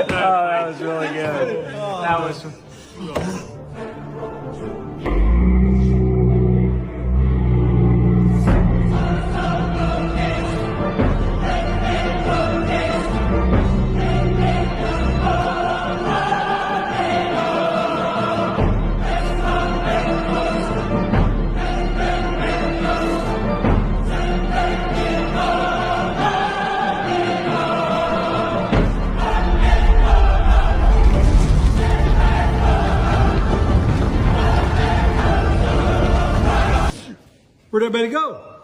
that was really good. That was. Where'd everybody go?